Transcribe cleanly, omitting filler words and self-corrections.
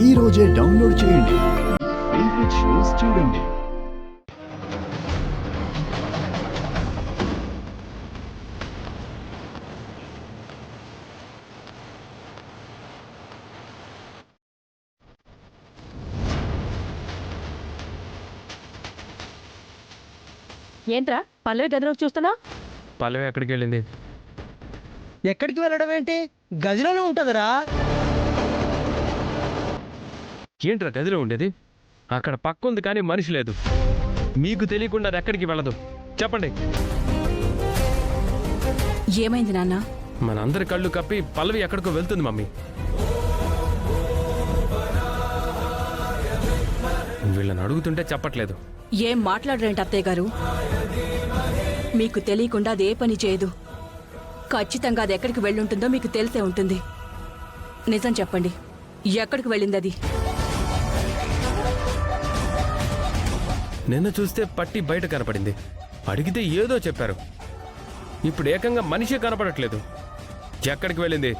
ఈ రోజే డౌన్లోడ్ చేయండి. ఫేవరెట్ షోస్ చూడండి. ఏంట్రా పల్లవి గదిలోకి చూస్తున్నా? పల్లవి ఎక్కడికి వెళ్ళింది? ఎక్కడికి వెళ్ళడం ఏంటి? గదిలోనే ఉంటుందిరా. ఏంట్రా గదిలో ఉండేది? అక్కడ పక్క ఉంది కానీ మనిషి లేదు. మీకు తెలియకుండా అది ఎక్కడికి వెళ్ళదు. చెప్పండి. ఏమైంది నాన్న? మనందరి కళ్ళు కప్పి పల్లవి ఎక్కడికో వెళ్తుంది మమ్మీ. వీళ్ళని అడుగుతుంటే చెప్పట్లేదు. ఏం మాట్లాడరేంటి అత్తయ్య గారు? మీకు తెలియకుండా అది ఏ పని చేయదు. ఖచ్చితంగా అది ఎక్కడికి వెళ్ళుంటుందో మీకు తెలిసే ఉంటుంది. నిజం చెప్పండి, ఎక్కడికి వెళ్ళింది అది? నిన్న చూస్తే పట్టి బయట కనపడింది. అడిగితే ఏదో చెప్పారు. ఇప్పుడు ఏకంగా మనిషి కనపడట్లేదు. ఎక్కడికి వెళ్ళింది?